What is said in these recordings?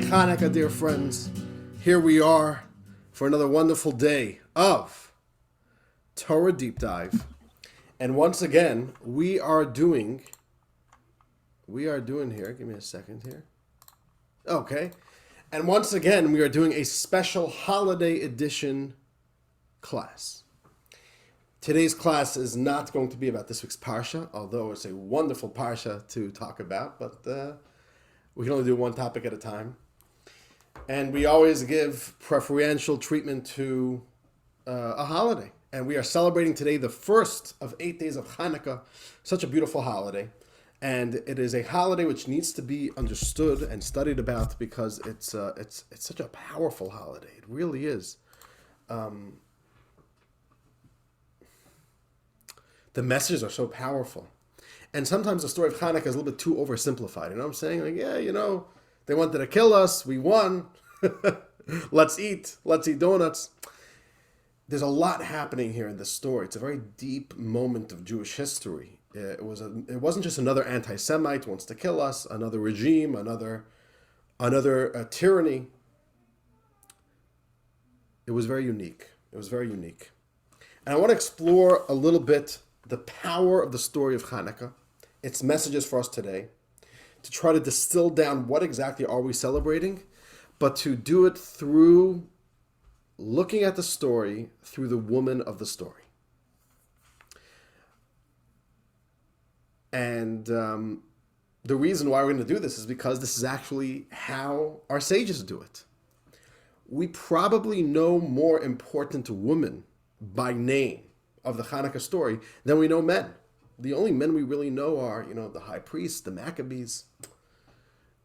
Chanukah, dear friends. Here we are for another wonderful day of Torah Deep Dive. And once again, we are doing here, give me a second here. Okay. And once again, we are doing a special holiday edition class. Today's class is not going to be about this week's Parsha, although it's a wonderful Parsha to talk about, but we can only do one topic at a time. And we always give preferential treatment to a holiday. And we are celebrating today the first of 8 days of Chanukah, such a beautiful holiday. And it is a holiday which needs to be understood and studied about because it's such a powerful holiday. It really is. The messages are so powerful. And sometimes the story of Chanukah is a little bit too oversimplified. You know what I'm saying? Like, yeah, they wanted to kill us. We won. Let's eat donuts. There's a lot happening here in this story. It's a very deep moment of Jewish history. It wasn't just another anti-Semite wants to kill us, another regime, another tyranny. It was very unique. And I want to explore a little bit the power of the story of Chanukah, its messages for us today, to try to distill down what exactly are we celebrating, but to do it through looking at the story through the woman of the story. And the reason why we're going to do this is because this is actually how our sages do it. We probably know more important women by name of the Chanukah story than we know men. The only men we really know are, the high priests, the Maccabees.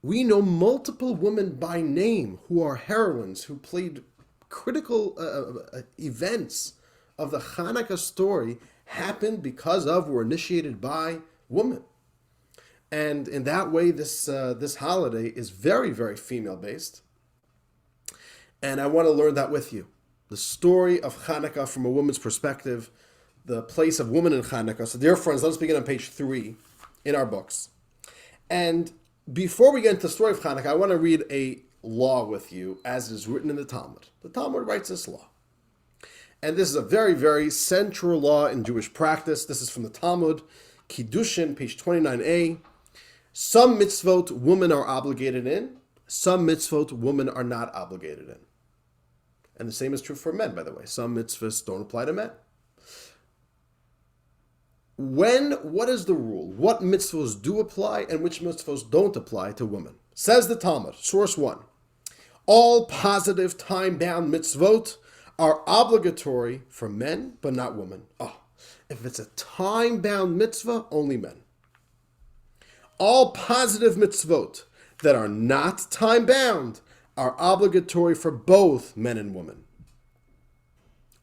We know multiple women by name who are heroines, who played critical events of the Chanukah story happened because of, were initiated by women. And in that way, this holiday is very, very female-based. And I want to learn that with you. The story of Chanukah from a woman's perspective, the place of woman in Chanukah. So dear friends, let's begin on page 3 in our books. And before we get into the story of Chanukah, I want to read a law with you as it is written in the Talmud. The Talmud writes this law. And this is a very, very central law in Jewish practice. This is from the Talmud, Kiddushin, page 29a. Some mitzvot women are obligated in, some mitzvot women are not obligated in. And the same is true for men, by the way. Some mitzvahs don't apply to men. What is the rule? What mitzvahs do apply and which mitzvahs don't apply to women? Says the Talmud, source 1. All positive time-bound mitzvot are obligatory for men, but not women. If it's a time-bound mitzvah, only men. All positive mitzvot that are not time-bound are obligatory for both men and women.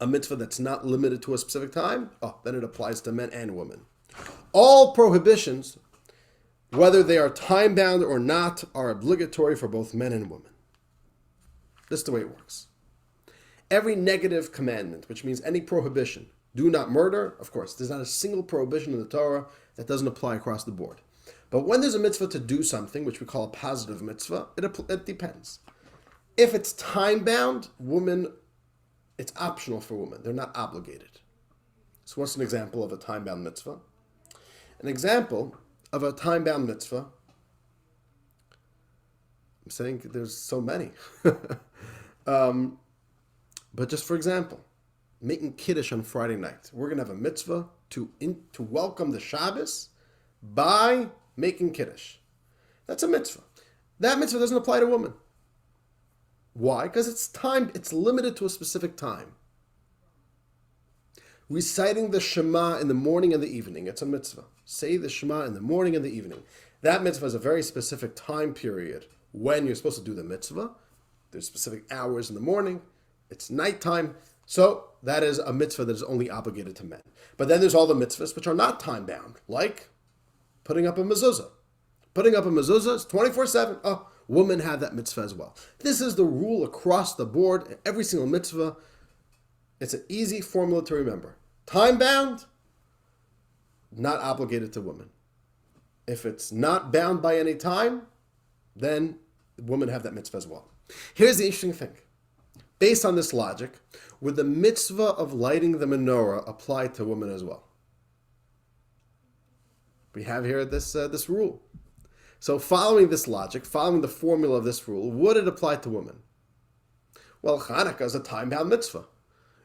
A mitzvah that's not limited to a specific time, then it applies to men and women. All prohibitions, whether they are time-bound or not, are obligatory for both men and women. This is the way it works. Every negative commandment, which means any prohibition, do not murder, of course, there's not a single prohibition in the Torah that doesn't apply across the board. But when there's a mitzvah to do something, which we call a positive mitzvah, it depends. If it's time-bound, it's optional for women. They're not obligated. So what's an example of a time-bound mitzvah? An example of a time-bound mitzvah, I'm saying there's so many. But just for example, making Kiddush on Friday night. We're going to have a mitzvah to welcome the Shabbos by making Kiddush. That's a mitzvah. That mitzvah doesn't apply to women. Why? Because it's limited to a specific time. Reciting the Shema in the morning and the evening, it's a mitzvah. Say the Shema in the morning and the evening. That mitzvah is a very specific time period when you're supposed to do the mitzvah. There's specific hours in the morning. It's nighttime. So that is a mitzvah that is only obligated to men. But then there's all the mitzvahs which are not time-bound, like putting up a mezuzah. Putting up a mezuzah is 24/7. Women have that mitzvah as well. This is the rule across the board. Every single mitzvah, it's an easy formula to remember. Time-bound, not obligated to women. If it's not bound by any time, then women have that mitzvah as well. Here's the interesting thing. Based on this logic, would the mitzvah of lighting the menorah apply to women as well? We have here this rule. So following this logic, following the formula of this rule, would it apply to women? Well, Chanukah is a time-bound mitzvah.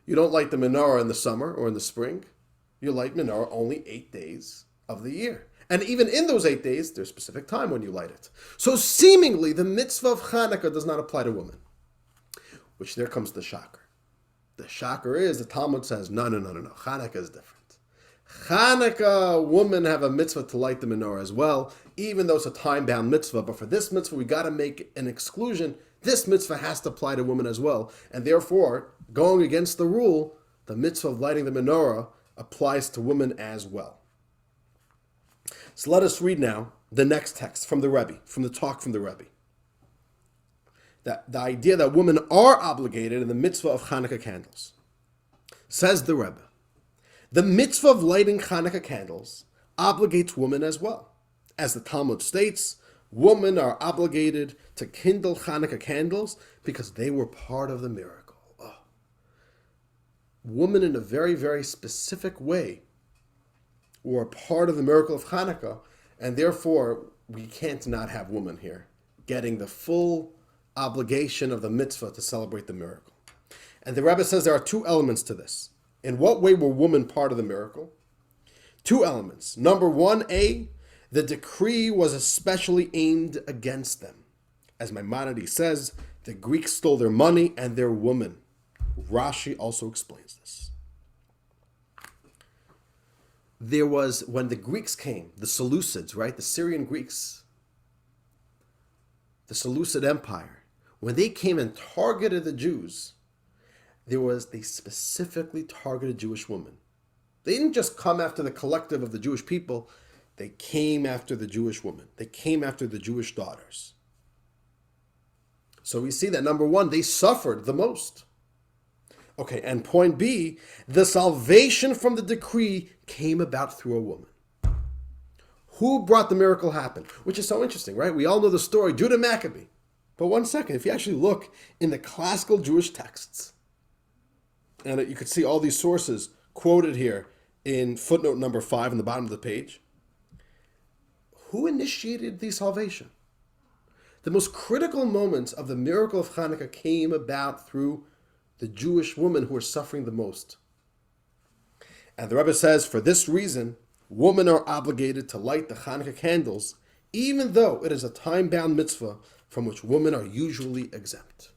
You don't light the menorah in the summer or in the spring. You light menorah only 8 days of the year. And even in those 8 days, there's a specific time when you light it. So seemingly, the mitzvah of Chanukah does not apply to women. Which there comes the shocker. The shocker is, the Talmud says, no. Chanukah is different. Chanukah, women have a mitzvah to light the menorah as well, even though it's a time-bound mitzvah. But for this mitzvah, we got to make an exclusion. This mitzvah has to apply to women as well. And therefore, going against the rule, the mitzvah of lighting the menorah applies to women as well. So let us read now the next text from the Rebbe, from the talk from the Rebbe. That the idea that women are obligated in the mitzvah of Chanukah candles. Says the Rebbe, the mitzvah of lighting Chanukah candles obligates women as well. As the Talmud states, women are obligated to kindle Chanukah candles because they were part of the miracle. Oh. Women in a very, very specific way were part of the miracle of Chanukah, and therefore we can't not have women here getting the full obligation of the mitzvah to celebrate the miracle. And the Rebbe says there are two elements to this. In what way were women part of the miracle? Two elements. Number one, A, the decree was especially aimed against them. As Maimonides says, the Greeks stole their money and their women. Rashi also explains this. There was, when the Greeks came, the Seleucids, right? The Syrian-Greeks, the Seleucid Empire, when they came and targeted the Jews, they specifically targeted Jewish women. They didn't just come after the collective of the Jewish people. They came after the Jewish women. They came after the Jewish daughters. So we see that, number one, they suffered the most. Okay, and point B, the salvation from the decree came about through a woman. Who brought the miracle happen? Which is so interesting, right? We all know the story, Judah Maccabee. But one second, if you actually look in the classical Jewish texts, and you could see all these sources quoted here in footnote number 5 on the bottom of the page, who initiated the salvation? The most critical moments of the miracle of Chanukah came about through the Jewish women who were suffering the most. And the Rebbe says, for this reason, women are obligated to light the Chanukah candles, even though it is a time-bound mitzvah from which women are usually exempt.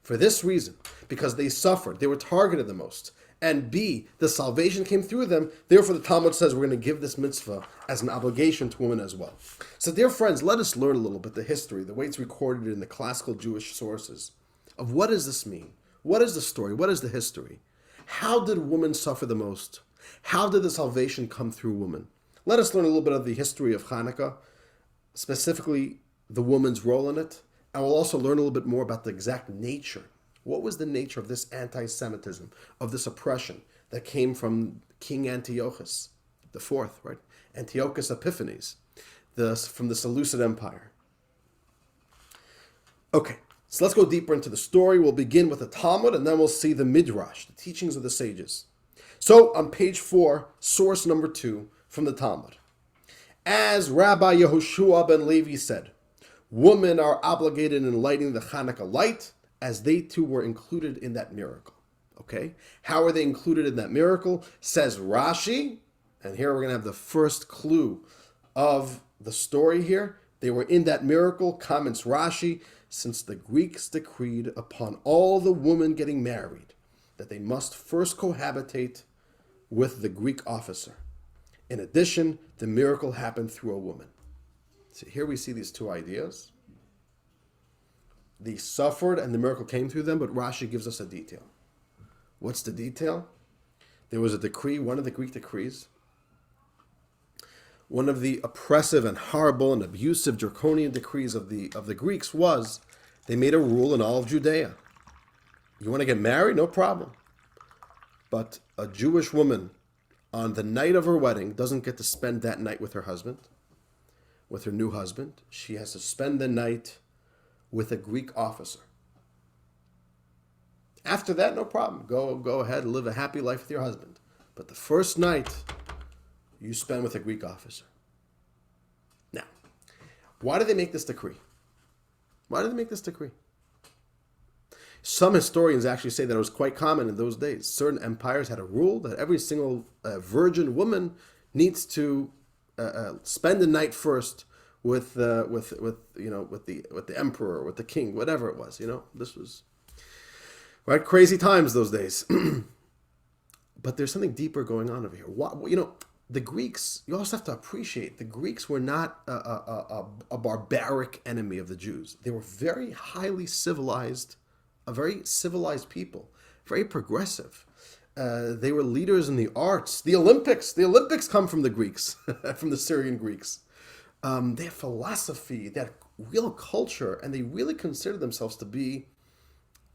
For this reason, because they suffered, they were targeted the most, and B, the salvation came through them, therefore the Talmud says we're going to give this mitzvah as an obligation to women as well. So dear friends, let us learn a little bit the history, the way it's recorded in the classical Jewish sources, of what does this mean? What is the story? What is the history? How did women suffer the most? How did the salvation come through women? Let us learn a little bit of the history of Chanukah, specifically the woman's role in it, and we'll also learn a little bit more about the exact nature. What was the nature of this anti-Semitism, of this oppression that came from King Antiochus IV, right? Antiochus Epiphanes, from the Seleucid Empire. Okay, so let's go deeper into the story. We'll begin with the Talmud, and then we'll see the Midrash, the teachings of the sages. So on page 4, source number 2 from the Talmud. As Rabbi Yehoshua ben Levi said, women are obligated in lighting the Chanukah light, as they too were included in that miracle. Okay? How are they included in that miracle? Says Rashi, and here we're going to have the first clue of the story here. They were in that miracle, comments Rashi, since the Greeks decreed upon all the women getting married that they must first cohabitate with the Greek officer. In addition, the miracle happened through a woman. So here we see these two ideas. They suffered and the miracle came through them, but Rashi gives us a detail. What's the detail? There was a decree, one of the Greek decrees. One of the oppressive and horrible and abusive draconian decrees of the Greeks was they made a rule in all of Judea. You want to get married? No problem. But a Jewish woman on the night of her wedding doesn't get to spend that night with her husband, with her new husband. She has to spend the night with a Greek officer. After that, no problem. Go ahead and live a happy life with your husband. But the first night, you spend with a Greek officer. Now, why did they make this decree? Why did they make this decree? Some historians actually say that it was quite common in those days. Certain empires had a rule that every single virgin woman needs to spend the night first with the emperor, with the king, whatever it was. This was right crazy times those days. But there's something deeper going on over here. The Greeks. You also have to appreciate the Greeks were not a barbaric enemy of the Jews. They were very highly civilized. A very civilized people, very progressive. They were leaders in the arts. The Olympics come from the Greeks, from the Syrian-Greeks. They have philosophy, they have real culture, and they really consider themselves to be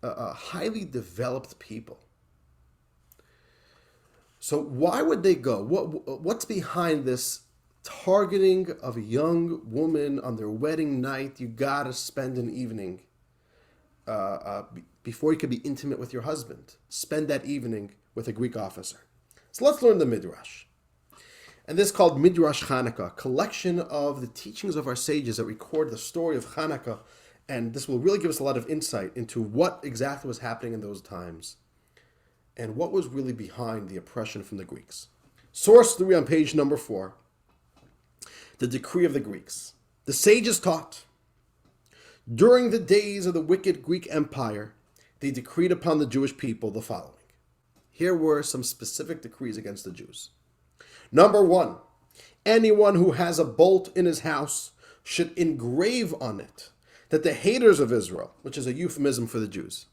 a highly developed people. So why would they go? What's behind this targeting of a young woman on their wedding night? You gotta spend an evening before you can be intimate with your husband. Spend that evening with a Greek officer. So let's learn the Midrash. And this is called Midrash Chanukah, a collection of the teachings of our sages that record the story of Chanukah. And this will really give us a lot of insight into what exactly was happening in those times and what was really behind the oppression from the Greeks. Source 3 on page number 4. The decree of the Greeks. The sages taught, during the days of the wicked Greek Empire, they decreed upon the Jewish people the following. Here were some specific decrees against the Jews. Number 1, anyone who has a bolt in his house should engrave on it that the haters of Israel, which is a euphemism for the Jews.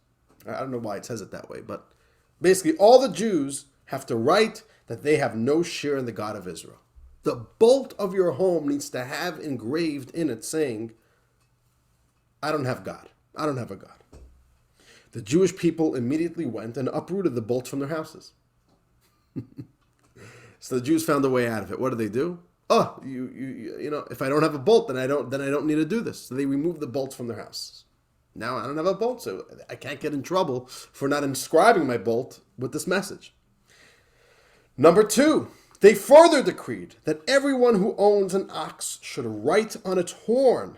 I don't know why it says it that way, but basically all the Jews have to write that they have no share in the God of Israel. The bolt of your home needs to have engraved in it saying, I don't have God. I don't have a God. The Jewish people immediately went and uprooted the bolts from their houses. So the Jews found a way out of it. What did they do? Oh, if I don't have a bolt, then I don't need to do this. So they removed the bolts from their house. Now I don't have a bolt, so I can't get in trouble for not inscribing my bolt with this message. Number 2, they further decreed that everyone who owns an ox should write on its horn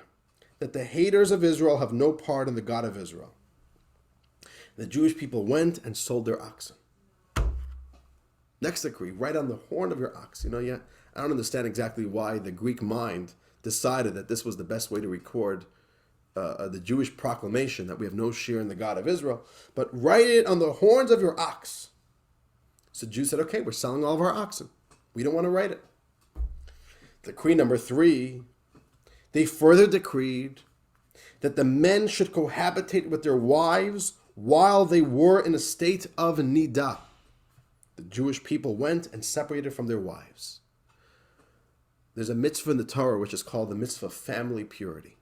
that the haters of Israel have no part in the God of Israel. The Jewish people went and sold their oxen. Next decree, write on the horn of your ox. I don't understand exactly why the Greek mind decided that this was the best way to record the Jewish proclamation that we have no share in the God of Israel, but write it on the horns of your ox. So the Jews said, okay, we're selling all of our oxen. We don't want to write it. Decree number 3, they further decreed that the men should cohabitate with their wives while they were in a state of nidah. The Jewish people went and separated from their wives. There's a mitzvah in the Torah which is called the mitzvah of family purity.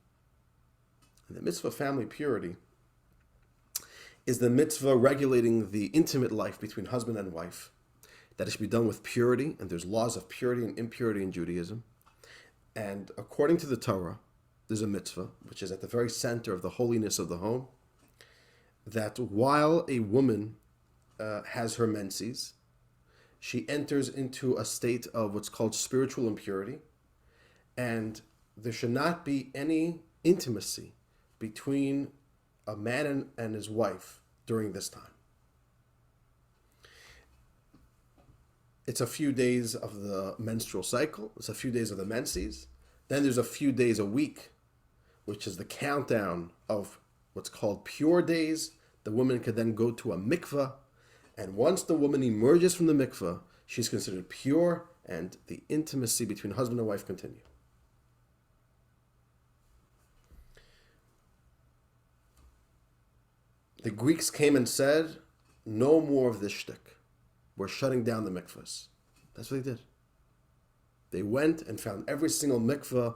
And the mitzvah of family purity is the mitzvah regulating the intimate life between husband and wife. That it should be done with purity, and there's laws of purity and impurity in Judaism. And according to the Torah, there's a mitzvah, which is at the very center of the holiness of the home, that while a woman has her menses, she enters into a state of what's called spiritual impurity, and there should not be any intimacy between a man and his wife during this time. It's a few days of the menstrual cycle. It's a few days of the menses. Then there's a few days a week, which is the countdown of what's called pure days. The woman could then go to a mikveh. And once the woman emerges from the mikveh, she's considered pure, and the intimacy between husband and wife continue. The Greeks came and said, no more of this shtick. We're shutting down the mikvahs. That's what they did. They went and found every single mikvah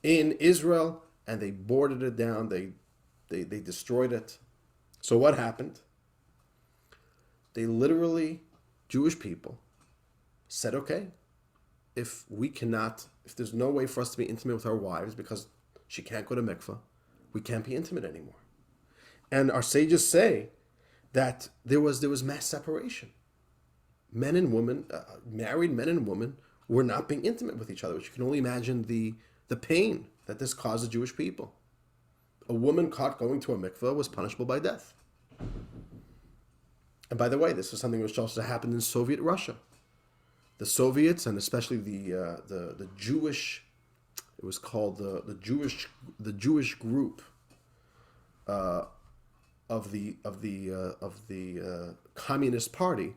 in Israel, and they boarded it down. They destroyed it. So what happened? They literally, Jewish people, said, okay, if there's no way for us to be intimate with our wives because she can't go to mikvah, We can't be intimate anymore. And our sages say that there was mass separation. Men and women, married men and women, were not being intimate with each other, which you can only imagine the pain that this caused the Jewish people. A woman caught going to a mikveh was punishable by death. And by the way, this was something which also happened in Soviet Russia. The Soviets, and especially the Jewish, it was called the Jewish group of the Communist Party.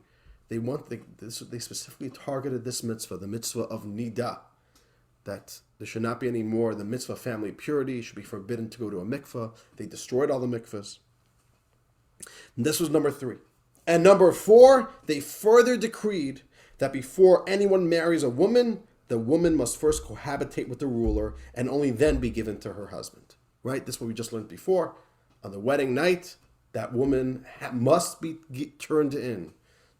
They specifically targeted this mitzvah, the mitzvah of nidah, that there should not be any more the mitzvah of family purity, should be forbidden to go to a mikveh. They destroyed all the mikvahs. And this was number 3. And number 4, they further decreed that before anyone marries a woman, the woman must first cohabitate with the ruler and only then be given to her husband. Right? This is what we just learned before. On the wedding night, that woman must be turned in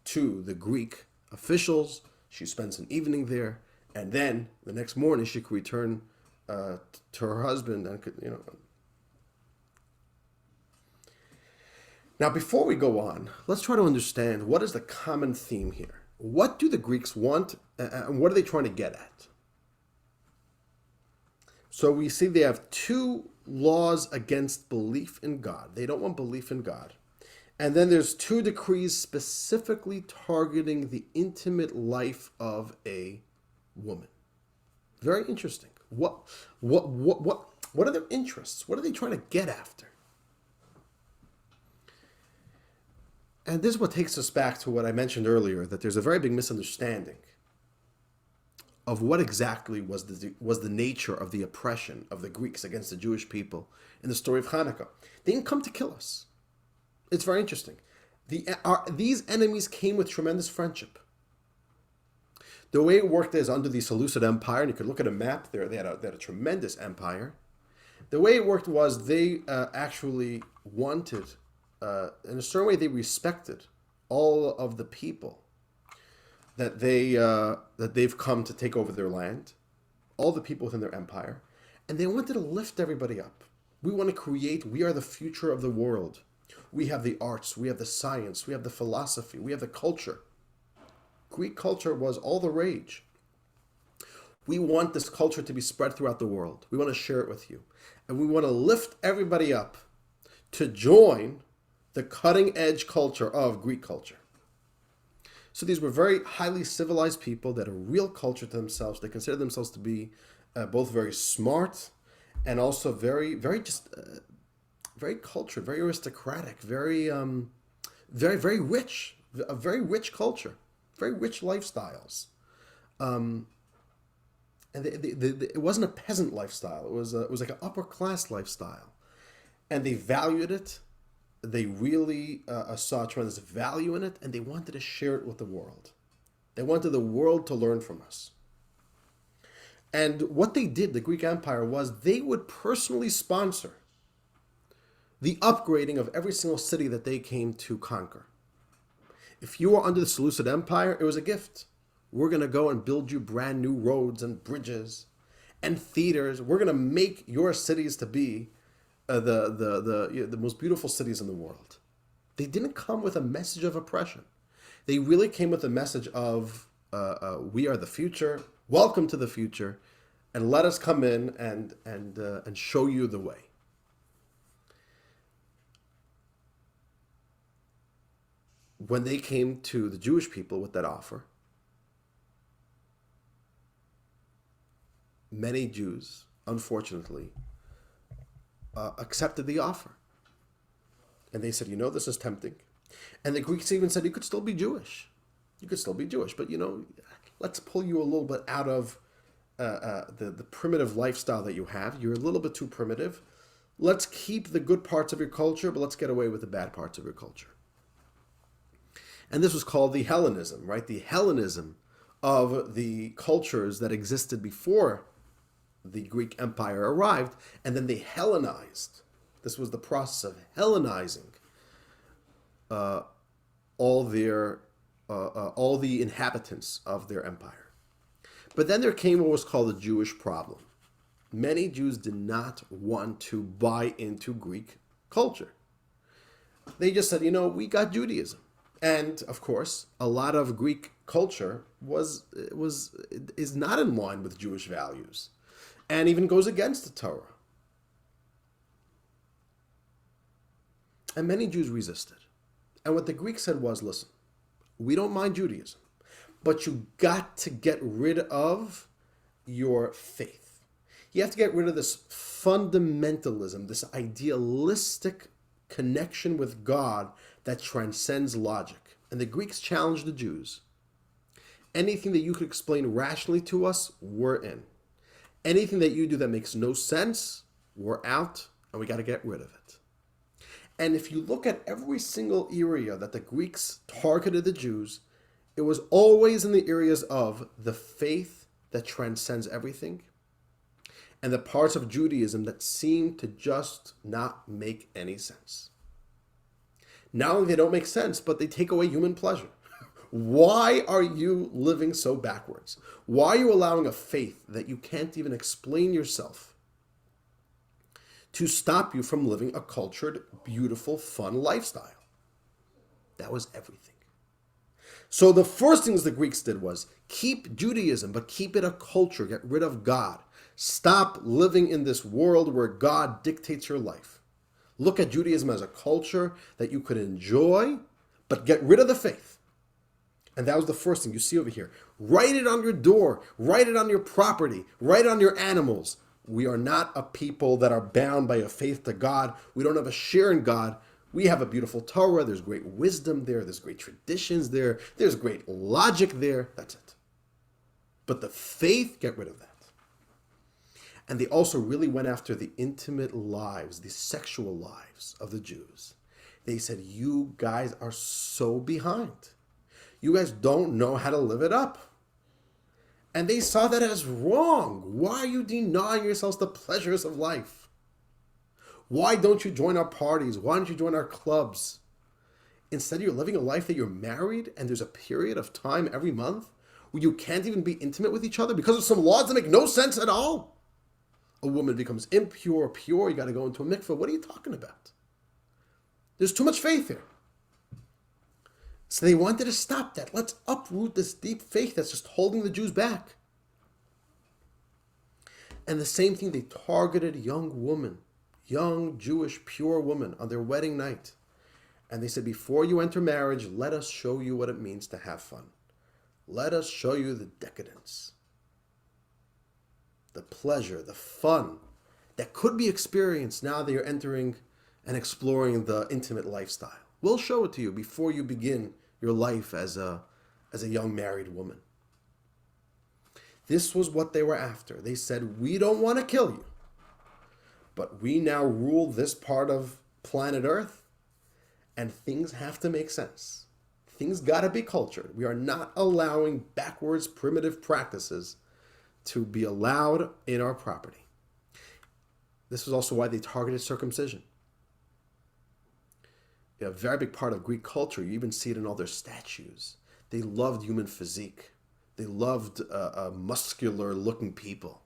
to the Greek officials. She spends an evening there, and then the next morning she could return to her husband and could, Now, before we go on, let's try to understand what is the common theme here. What do the Greeks want, and what are they trying to get at? So we see they have 2 laws against belief in God. They don't want belief in God. And then there's 2 decrees specifically targeting the intimate life of a woman. Very interesting. What are their interests? What are they trying to get after? And this is what takes us back to what I mentioned earlier, that there's a very big misunderstanding of what exactly was the nature of the oppression of the Greeks against the Jewish people in the story of Chanukah. They didn't come to kill us. It's very interesting. These enemies came with tremendous friendship. The way it worked is under the Seleucid Empire, and you could look at a map there, they had a tremendous empire. The way it worked was they actually wanted, in a certain way, they respected all of the people that they've come to take over their land, all the people within their empire, and they wanted to lift everybody up. We want to create, we are the future of the world. We have the arts, we have the science, we have the philosophy, we have the culture. Greek culture was all the rage. We want this culture to be spread throughout the world. We want to share it with you. And we want to lift everybody up to join the cutting edge culture of Greek culture. So these were very highly civilized people that had a real culture to themselves. They considered themselves to be both very smart and also very cultured, very aristocratic, very rich, a very rich culture, very rich lifestyles. And it wasn't a peasant lifestyle. It was like an upper class lifestyle, and they valued it. They really saw tremendous value in it, and they wanted to share it with the world. They wanted the world to learn from us. And what they did, the Greek Empire, was they would personally sponsor the upgrading of every single city that they came to conquer. If you were under the Seleucid Empire, it was a gift. We're going to go and build you brand new roads and bridges and theaters. We're going to make your cities to be the most beautiful cities in the world. They didn't come with a message of oppression. They really came with a message of we are the future. Welcome to the future, and let us come in and show you the way. When they came to the Jewish people with that offer, many Jews, unfortunately, accepted the offer. And they said, this is tempting. And the Greeks even said, you could still be Jewish. You could still be Jewish, but, let's pull you a little bit out of the primitive lifestyle that you have. You're a little bit too primitive. Let's keep the good parts of your culture, but let's get away with the bad parts of your culture. And this was called the Hellenism, right? The Hellenism of the cultures that existed before the Greek Empire arrived, and then they Hellenized. This was the process of Hellenizing all the inhabitants of their empire. But then there came what was called the Jewish problem. many Jews did not want to buy into Greek culture. They just said, we got Judaism. And of course, a lot of Greek culture is not in line with Jewish values and even goes against the Torah. And many Jews resisted. And what the Greeks said was, listen, we don't mind Judaism, but you got to get rid of your faith. You have to get rid of this fundamentalism, this idealistic connection with God that transcends logic. And the Greeks challenged the Jews. Anything that you could explain rationally to us, we're in. Anything that you do that makes no sense, we're out, and we got to get rid of it. And if you look at every single area that the Greeks targeted the Jews, it was always in the areas of the faith that transcends everything and the parts of Judaism that seem to just not make any sense. Not only they don't make sense, but they take away human pleasure. Why are you living so backwards? Why are you allowing a faith that you can't even explain yourself to stop you from living a cultured, beautiful, fun lifestyle? That was everything. So the first things the Greeks did was keep Judaism, but keep it a culture. Get rid of God. Stop living in this world where God dictates your life. Look at Judaism as a culture that you could enjoy, but get rid of the faith. And that was the first thing you see over here. Write it on your door. Write it on your property. Write it on your animals. We are not a people that are bound by a faith to God. We don't have a share in God. We have a beautiful Torah. There's great wisdom there. There's great traditions there. There's great logic there. That's it. But the faith, get rid of that. And they also really went after the intimate lives, the sexual lives of the Jews. They said, you guys are so behind. You guys don't know how to live it up. And they saw that as wrong. Why are you denying yourselves the pleasures of life? Why don't you join our parties? Why don't you join our clubs? Instead, you're living a life that you're married and there's a period of time every month where you can't even be intimate with each other because of some laws that make no sense at all. A woman becomes impure, pure, you got to go into a mikveh. What are you talking about? There's too much faith here. So they wanted to stop that. Let's uproot this deep faith that's just holding the Jews back. And the same thing, they targeted young women, young Jewish pure women on their wedding night. And they said, before you enter marriage, let us show you what it means to have fun. Let us show you the decadence, the pleasure, the fun that could be experienced now that you're entering and exploring the intimate lifestyle. We'll show it to you before you begin your life as a young married woman. This was what they were after. They said, we don't want to kill you, but we now rule this part of planet Earth, and things have to make sense. Things got to be cultured. We are not allowing backwards, primitive practices to be allowed in our property. This was also why they targeted circumcision. A very big part of Greek culture. You even see it in all their statues. They loved human physique. They loved muscular-looking people.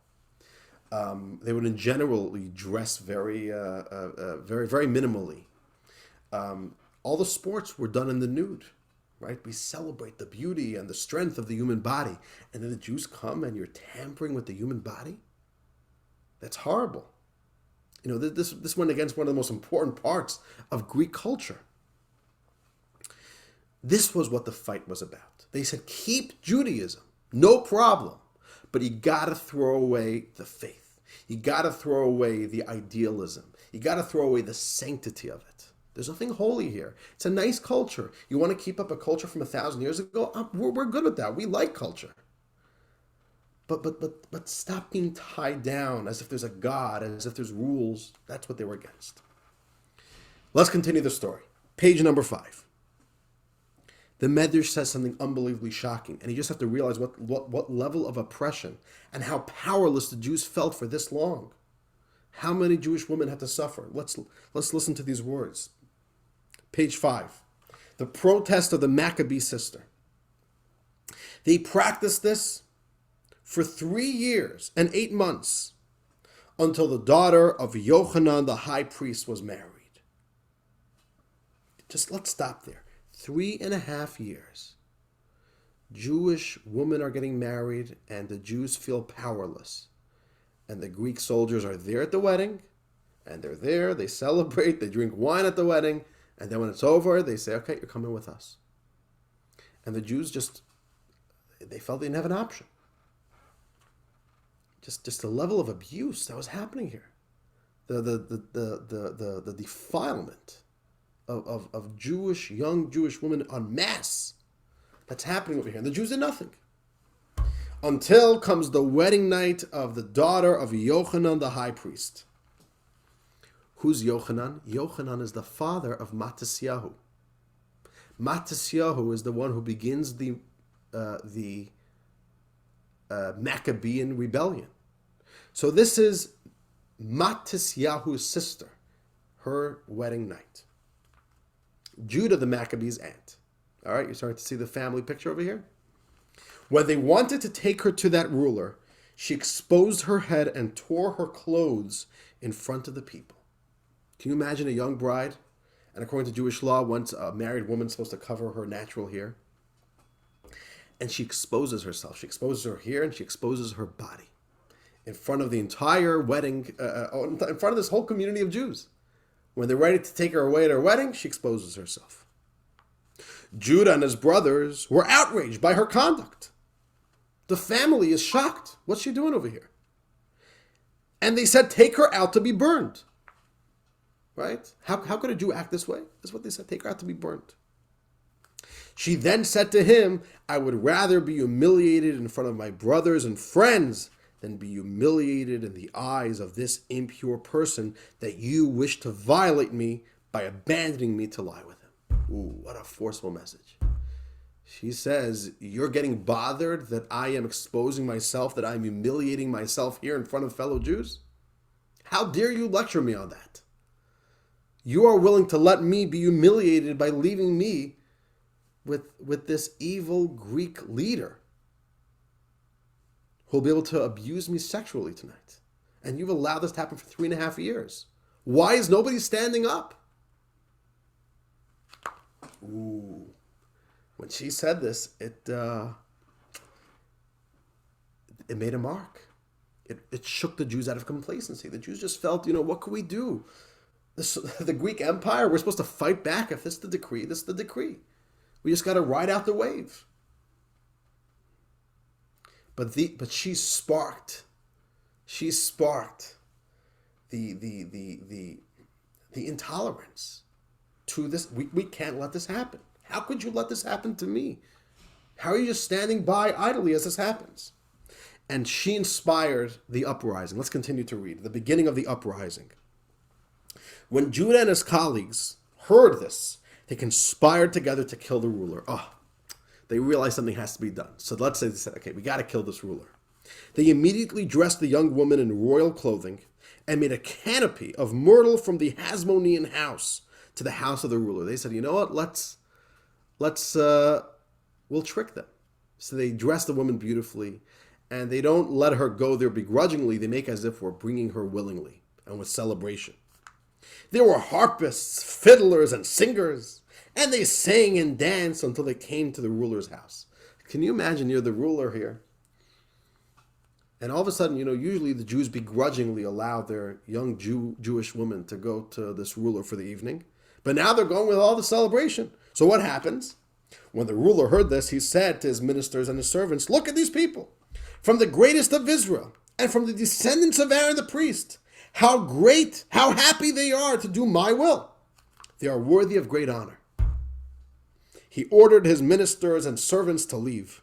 They would, in generally, dress very minimally. All the sports were done in the nude, right? We celebrate the beauty and the strength of the human body, and then the Jews come and you're tampering with the human body. That's horrible. This went against one of the most important parts of Greek culture. This was what the fight was about. They said, keep Judaism, no problem, but you got to throw away the faith. You got to throw away the idealism. You got to throw away the sanctity of it. There's nothing holy here. It's a nice culture. You want to keep up a culture from 1,000 years ago? We're good with that. We like culture. But stop being tied down as if there's a God, as if there's rules. That's what they were against. Let's continue the story. Page number 5. The Medrash says something unbelievably shocking, and you just have to realize what level of oppression and how powerless the Jews felt for this long. How many Jewish women had to suffer? Let's listen to these words. Page 5. The protest of the Maccabee sister. They practiced this for 3 years and 8 months until the daughter of Yochanan the high priest was married. Just let's stop there. 3.5 years. Jewish women are getting married and the Jews feel powerless. And the Greek soldiers are there at the wedding, and they're there, they celebrate, they drink wine at the wedding, and then when it's over, they say, okay, you're coming with us. And the Jews they felt they didn't have an option. Just the level of abuse that was happening here. The defilement of young Jewish women en masse that's happening over here. And the Jews did nothing. Until comes the wedding night of the daughter of Yochanan the high priest. Who's Yochanan? Yochanan is the father of Matisyahu. Matisyahu is the one who begins the Maccabean rebellion. So this is Matisyahu's sister, her wedding night. Judah the Maccabees' aunt. All right, you're starting to see the family picture over here? When they wanted to take her to that ruler, she exposed her head and tore her clothes in front of the people. Can you imagine a young bride? And according to Jewish law, once a married woman is supposed to cover her natural hair. And she exposes herself. She exposes her hair and she exposes her body in front of the entire wedding, in front of this whole community of Jews. When they're ready to take her away at her wedding, she exposes herself. Judah and his brothers were outraged by her conduct. The family is shocked. What's she doing over here? And they said, take her out to be burned. Right? How could a Jew act this way? That's what they said. Take her out to be burned. She then said to him, I would rather be humiliated in front of my brothers and friends than be humiliated in the eyes of this impure person that you wish to violate me by abandoning me to lie with him. Ooh, what a forceful message. She says, you're getting bothered that I am exposing myself, that I'm humiliating myself here in front of fellow Jews? How dare you lecture me on that? You are willing to let me be humiliated by leaving me with this evil Greek leader who'll be able to abuse me sexually tonight. And you've allowed this to happen for 3.5 years. Why is nobody standing up? Ooh. When she said this, it made a mark. It shook the Jews out of complacency. The Jews just felt, what could we do? The Greek Empire, we're supposed to fight back. If this is the decree, this is the decree. We just got to ride out the wave. But she sparked the intolerance to this. We can't let this happen. How could you let this happen to me? How are you just standing by idly as this happens? And she inspired the uprising. Let's continue to read the beginning of the uprising. When Judah and his colleagues heard this, they conspired together to kill the ruler. They realized something has to be done. So let's say they said, okay, we got to kill this ruler. They immediately dressed the young woman in royal clothing and made a canopy of myrtle from the Hasmonean house to the house of the ruler. They said, you know what, we'll trick them. So they dress the woman beautifully, and they don't let her go there begrudgingly. They make as if we're bringing her willingly and with celebration. There were harpists, fiddlers, and singers, and they sang and danced until they came to the ruler's house. Can you imagine you're the ruler here? And all of a sudden, usually the Jews begrudgingly allow their young Jewish women to go to this ruler for the evening. But now they're going with all the celebration. So what happens? When the ruler heard this, he said to his ministers and his servants, look at these people, from the greatest of Israel and from the descendants of Aaron the priest. How great, how happy they are to do my will. They are worthy of great honor. He ordered his ministers and servants to leave.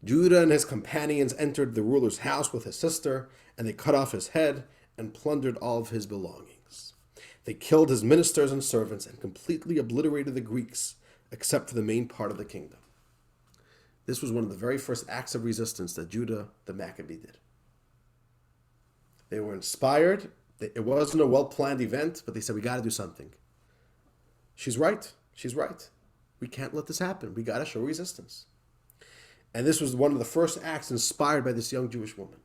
Judah and his companions entered the ruler's house with his sister, and they cut off his head and plundered all of his belongings. They killed his ministers and servants and completely obliterated the Greeks, except for the main part of the kingdom. This was one of the very first acts of resistance that Judah the Maccabee did. They were inspired. It wasn't a well-planned event, but they said, we got to do something. She's right. She's right. We can't let this happen. We got to show resistance. And this was one of the first acts inspired by this young Jewish woman.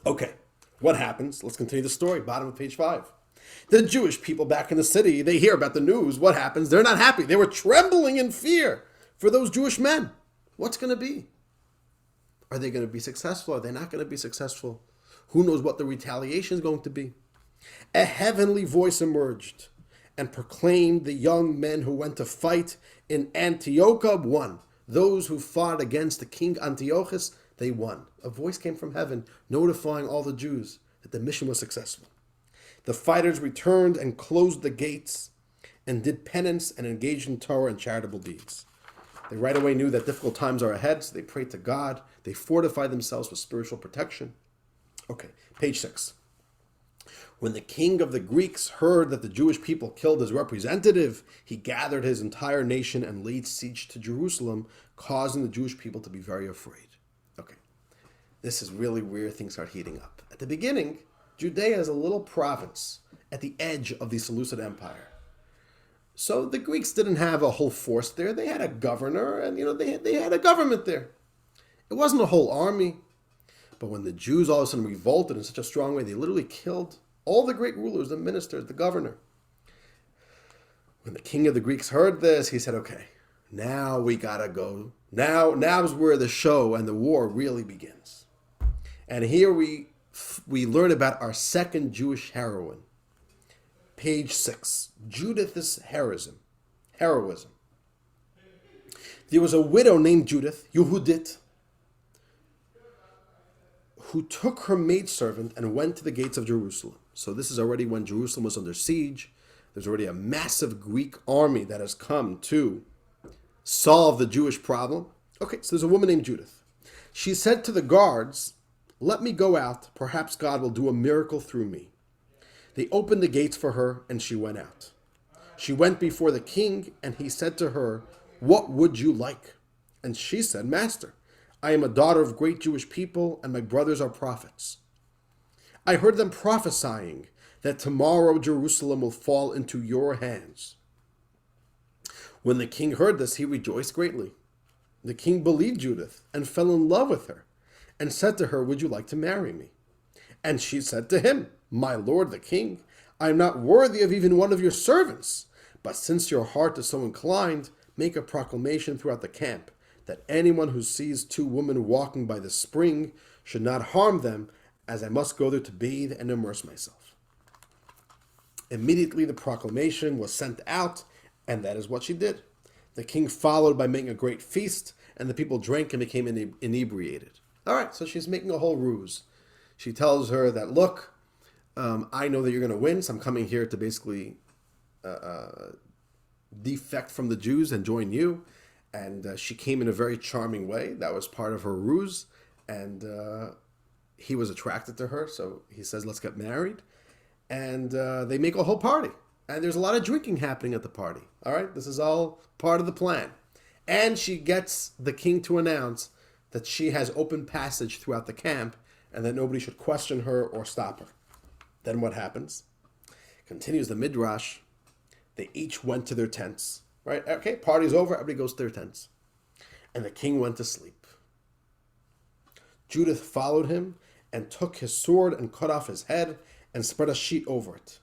Okay, what happens? Let's continue the story. Bottom of page 5. The Jewish people back in the city, they hear about the news. What happens? They're not happy. They were trembling in fear for those Jewish men. What's going to be? Are they going to be successful? Are they not going to be successful? Who knows what the retaliation is going to be? A heavenly voice emerged and proclaimed the young men who went to fight in Antioch won. Those who fought against the king Antiochus, they won. A voice came from heaven notifying all the Jews that the mission was successful. The fighters returned and closed the gates and did penance and engaged in Torah and charitable deeds. They right away knew that difficult times are ahead, so they prayed to God. They fortified themselves with spiritual protection. Okay, page 6. When the king of the Greeks heard that the Jewish people killed his representative, he gathered his entire nation and laid siege to Jerusalem, causing the Jewish people to be very afraid. Okay, this is really where things start heating up. At the beginning, Judea is a little province at the edge of the Seleucid Empire. So the Greeks didn't have a whole force there. They had a governor and, they had a government there. It wasn't a whole army. But when the Jews all of a sudden revolted in such a strong way, they literally killed all the great rulers, the ministers, the governor. When the king of the Greeks heard this, he said, okay, now we gotta go. Now's where the show and the war really begins. And here we learn about our second Jewish heroine. Page 6, Judith's heroism. There was a widow named Judith, Yehudit, who took her maidservant and went to the gates of Jerusalem. So this is already when Jerusalem was under siege. There's already a massive Greek army that has come to solve the Jewish problem. Okay, so there's a woman named Judith. She said to the guards, "Let me go out. Perhaps God will do a miracle through me." They opened the gates for her, and she went out. She went before the king, and he said to her, "What would you like?" And she said, "Master, I am a daughter of great Jewish people, and my brothers are prophets. I heard them prophesying that tomorrow Jerusalem will fall into your hands." When the king heard this, he rejoiced greatly. The king believed Judith and fell in love with her, and said to her, "Would you like to marry me?" And she said to him, "My lord the king, I am not worthy of even one of your servants. But since your heart is so inclined, make a proclamation throughout the camp that anyone who sees two women walking by the spring should not harm them, as I must go there to bathe and immerse myself." Immediately the proclamation was sent out, and that is what she did. The king followed by making a great feast, and the people drank and became inebriated. All right, so she's making a whole ruse. She tells her that, look, I know that you're going to win, so I'm coming here to basically defect from the Jews and join you. And she came in a very charming way. That was part of her ruse. And he was attracted to her, so he says, let's get married. And they make a whole party. And there's a lot of drinking happening at the party. All right, this is all part of the plan. And she gets the king to announce that she has open passage throughout the camp and that nobody should question her or stop her. Then what happens? Continues the Midrash. They each went to their tents. Right? Okay, party's over. Everybody goes to their tents. And the king went to sleep. Judith followed him and took his sword and cut off his head and spread a sheet over it.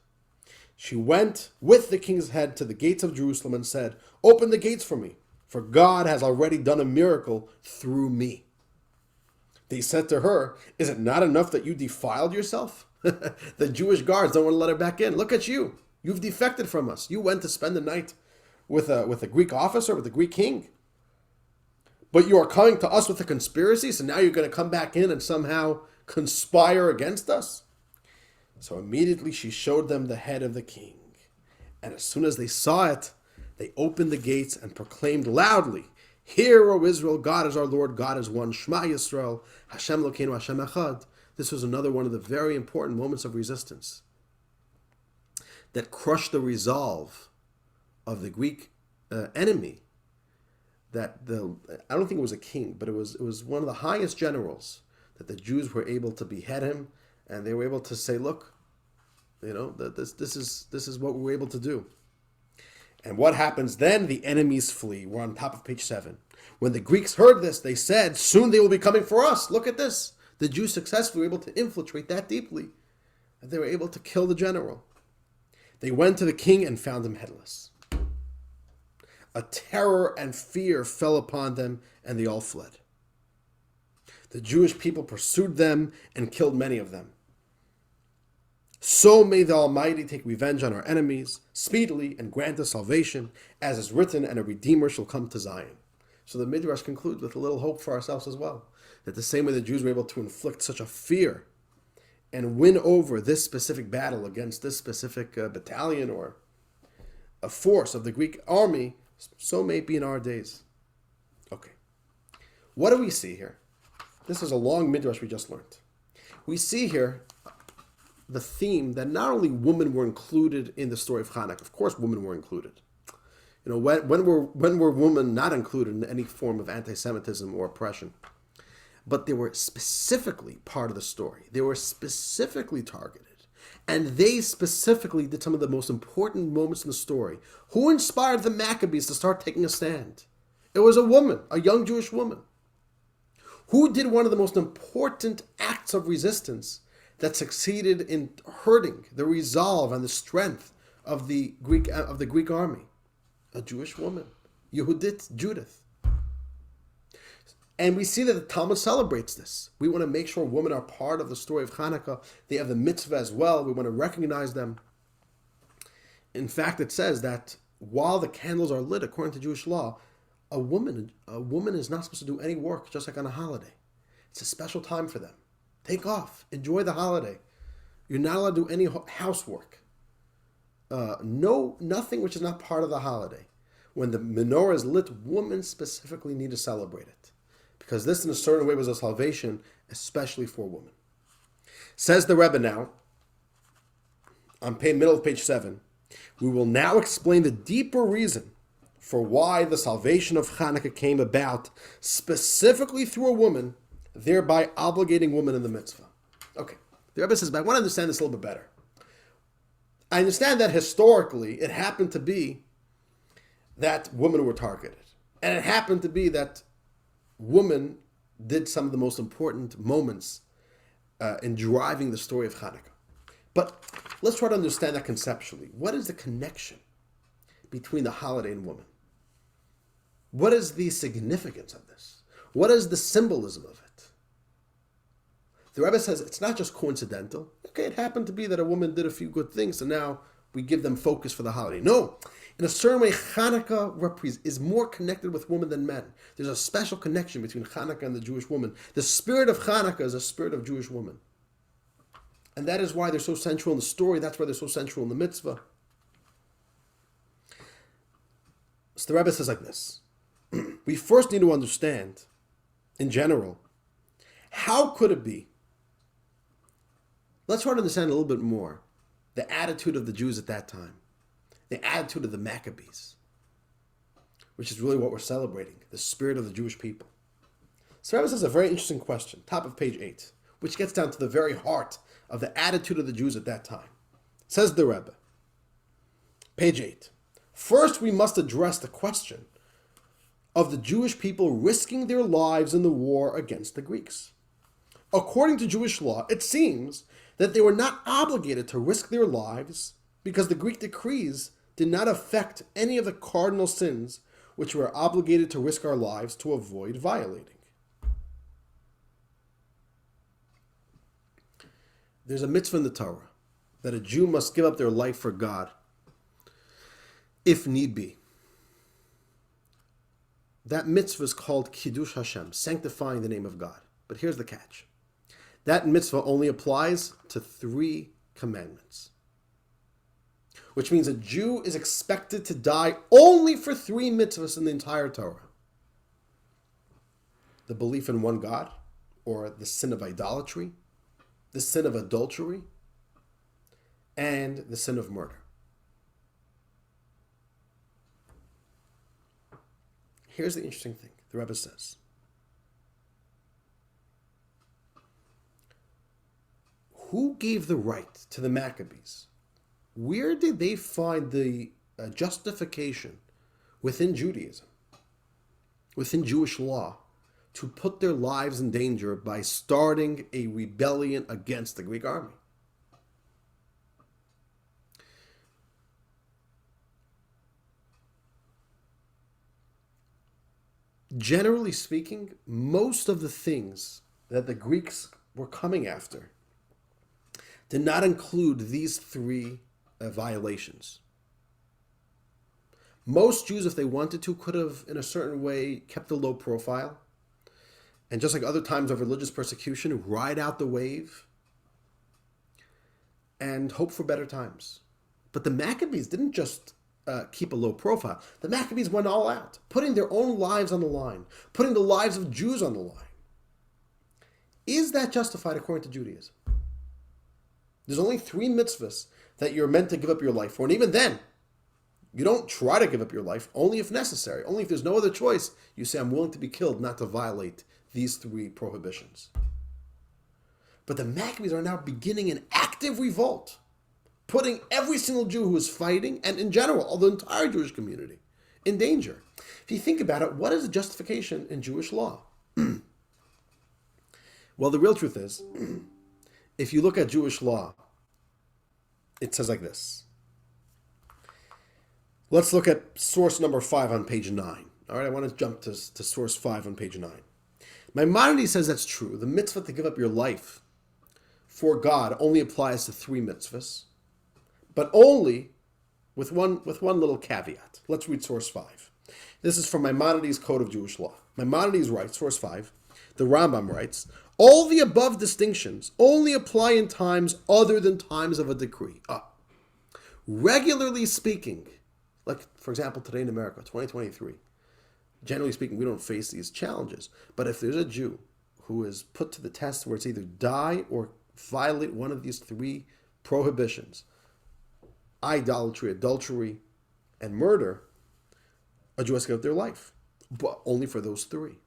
She went with the king's head to the gates of Jerusalem and said, "Open the gates for me, for God has already done a miracle through me." They said to her, "Is it not enough that you defiled yourself?" The Jewish guards don't want to let her back in. Look at you. You've defected from us. You went to spend the night with a Greek officer, with the Greek king. But you are coming to us with a conspiracy, so now you're going to come back in and somehow conspire against us? So immediately she showed them the head of the king. And as soon as they saw it, they opened the gates and proclaimed loudly, "Hear, O Israel, God is our Lord, God is one. Shema Yisrael, Hashem Elokeinu, Hashem Echad." This was another one of the very important moments of resistance that crushed the resolve of the Greek enemy. I don't think it was a king, but it was one of the highest generals, that the Jews were able to behead him, and they were able to say, "Look, that this is what we were able to do." And what happens then? The enemies flee. We're on top of page 7. When the Greeks heard this, they said, "Soon they will be coming for us. Look at this. The Jews successfully were able to infiltrate that deeply that they were able to kill the general. They went to the king and found him headless. A terror and fear fell upon them, and they all fled. The Jewish people pursued them and killed many of them. So may the Almighty take revenge on our enemies speedily and grant us salvation, as is written, and a Redeemer shall come to Zion. So the Midrash concludes with a little hope for ourselves as well, that the same way the Jews were able to inflict such a fear and win over this specific battle against this specific battalion or a force of the Greek army, so may it be in our days. Okay. What do we see here? This is a long midrash we just learned. We see here the theme that not only women were included in the story of Chanukah. Of course, women were included. You know, when were women not included in any form of anti-Semitism or oppression? But they were specifically part of the story. They were specifically targeted. And they specifically did some of the most important moments in the story. Who inspired the Maccabees to start taking a stand? It was a woman, a young Jewish woman. Who did one of the most important acts of resistance that succeeded in hurting the resolve and the strength of the Greek army? A Jewish woman, Yehudit, Judith. And we see that the Talmud celebrates this. We want to make sure women are part of the story of Chanukah. They have the mitzvah as well. We want to recognize them. In fact, it says that while the candles are lit, according to Jewish law, a woman is not supposed to do any work, just like on a holiday. It's a special time for them. Take off. Enjoy the holiday. You're not allowed to do any housework. Nothing which is not part of the holiday. When the menorah is lit, women specifically need to celebrate it. Because this, in a certain way, was a salvation, especially for women. Says the Rebbe now, on middle of page 7, we will now explain the deeper reason for why the salvation of Chanukah came about, specifically through a woman, thereby obligating women in the mitzvah. Okay, the Rebbe says, but I want to understand this a little bit better. I understand that historically it happened to be that women were targeted. And it happened to be that women did some of the most important moments in driving the story of Chanukah. But let's try to understand that conceptually. What is the connection between the holiday and women? What is the significance of this? What is the symbolism of it? The Rebbe says it's not just coincidental. Okay, it happened to be that a woman did a few good things, and now we give them focus for the holiday. No, in a certain way, Chanukah is more connected with women than men. There's a special connection between Chanukah and the Jewish woman. The spirit of Chanukah is a spirit of Jewish woman. And that is why they're so central in the story. That's why they're so central in the mitzvah. So the Rebbe says like this. We first need to understand, in general, how could it be? Let's try to understand a little bit more the attitude of the Jews at that time. The attitude of the Maccabees, which is really what we're celebrating, the spirit of the Jewish people. So Rebbe says a very interesting question, top of page 8, which gets down to the very heart of the attitude of the Jews at that time. Says the Rebbe, page 8, first we must address the question of the Jewish people risking their lives in the war against the Greeks. According to Jewish law, it seems that they were not obligated to risk their lives because the Greek decrees did not affect any of the cardinal sins which we are obligated to risk our lives to avoid violating. There's a mitzvah in the Torah that a Jew must give up their life for God if need be. That mitzvah is called Kiddush Hashem, sanctifying the name of God. But here's the catch. That mitzvah only applies to 3 commandments. Which means a Jew is expected to die only for 3 mitzvahs in the entire Torah. The belief in one God, or the sin of idolatry, the sin of adultery, and the sin of murder. Here's the interesting thing. The Rebbe says, who gave the right to the Maccabees? Where did they find the justification within Judaism, within Jewish law, to put their lives in danger by starting a rebellion against the Greek army. Generally speaking, most of the things that the Greeks were coming after did not include these three violations. Most Jews, if they wanted to, could have, in a certain way, kept a low profile. And just like other times of religious persecution, ride out the wave and hope for better times. But the Maccabees didn't just keep a low profile. The Maccabees went all out, putting their own lives on the line, putting the lives of Jews on the line. Is that justified according to Judaism? There's only 3 mitzvahs that you're meant to give up your life for. And even then, you don't try to give up your life, only if necessary. Only if there's no other choice, you say, I'm willing to be killed not to violate these 3 prohibitions. But the Maccabees are now beginning an active revolt, putting every single Jew who is fighting, and in general, the entire Jewish community, in danger. If you think about it, what is the justification in Jewish law? Well, the real truth is, if you look at Jewish law, it says like this. Let's look at source number 5 on page 9. All right, I want to jump to source 5 on page 9. Maimonides says that's true. The mitzvah to give up your life for God only applies to 3 mitzvahs, but only with one little caveat. Let's read source 5. This is from Maimonides' Code of Jewish Law. Maimonides writes, source 5, the Rambam writes, all the above distinctions only apply in times other than times of a decree. Regularly speaking, like, for example, today in America, 2023, generally speaking, we don't face these challenges. But if there's a Jew who is put to the test where it's either die or violate one of these 3 prohibitions, idolatry, adultery, and murder, a Jew has to give up their life. But only for those 3.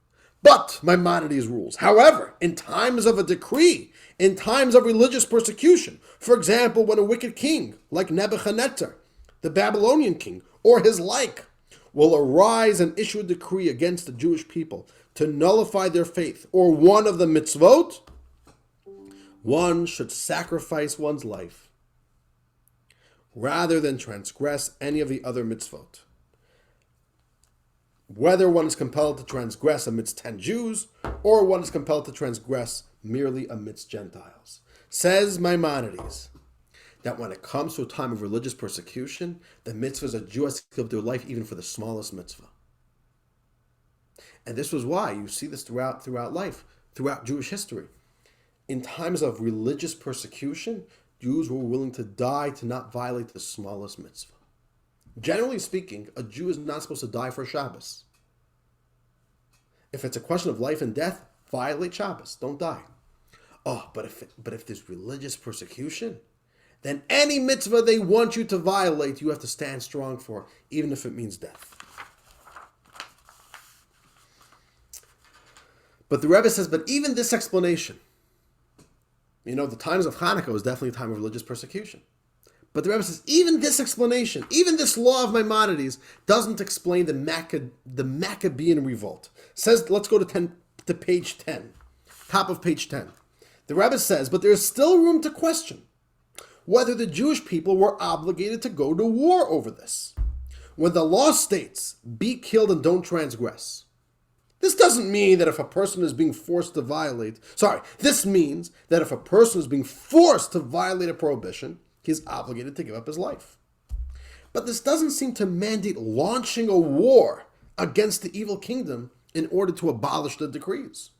But Maimonides rules. However, in times of a decree, in times of religious persecution, for example, when a wicked king like Nebuchadnezzar, the Babylonian king, or his like, will arise and issue a decree against the Jewish people to nullify their faith, or one of the mitzvot, one should sacrifice one's life rather than transgress any of the other mitzvot. Whether one is compelled to transgress amidst 10 Jews, or one is compelled to transgress merely amidst Gentiles. Says Maimonides that when it comes to a time of religious persecution, the mitzvahs a Jew has to give their life even for the smallest mitzvah. And this was why you see this throughout life, throughout Jewish history. In times of religious persecution, Jews were willing to die to not violate the smallest mitzvah. Generally speaking, a Jew is not supposed to die for Shabbos. If it's a question of life and death, violate Shabbos. Don't die. But if there's religious persecution, then any mitzvah they want you to violate, you have to stand strong for, even if it means death. But the Rebbe says, but even this explanation, the times of Chanukah is definitely a time of religious persecution. But the Rebbe says, even this explanation, even this law of Maimonides, doesn't explain the Maccabean revolt. Says, let's go to page 10, top of page 10. The Rebbe says, but there is still room to question whether the Jewish people were obligated to go to war over this. When the law states, be killed and don't transgress, this doesn't mean that if a person is being forced to violate, this means that if a person is being forced to violate a prohibition, he's obligated to give up his life. But this doesn't seem to mandate launching a war against the evil kingdom in order to abolish the decrees.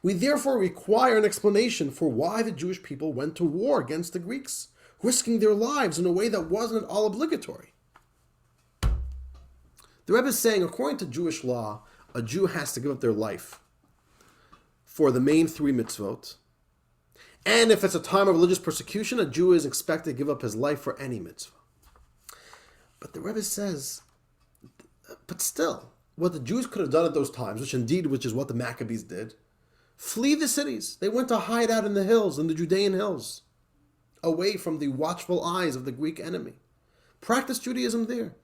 We therefore require an explanation for why the Jewish people went to war against the Greeks, risking their lives in a way that wasn't at all obligatory. The Rebbe is saying, according to Jewish law, a Jew has to give up their life for the main 3 mitzvot. And if it's a time of religious persecution, a Jew is expected to give up his life for any mitzvah. But the Rebbe says, but still, what the Jews could have done at those times, which is what the Maccabees did, flee the cities. They went to hide out in the hills, in the Judean hills, away from the watchful eyes of the Greek enemy. Practice Judaism there.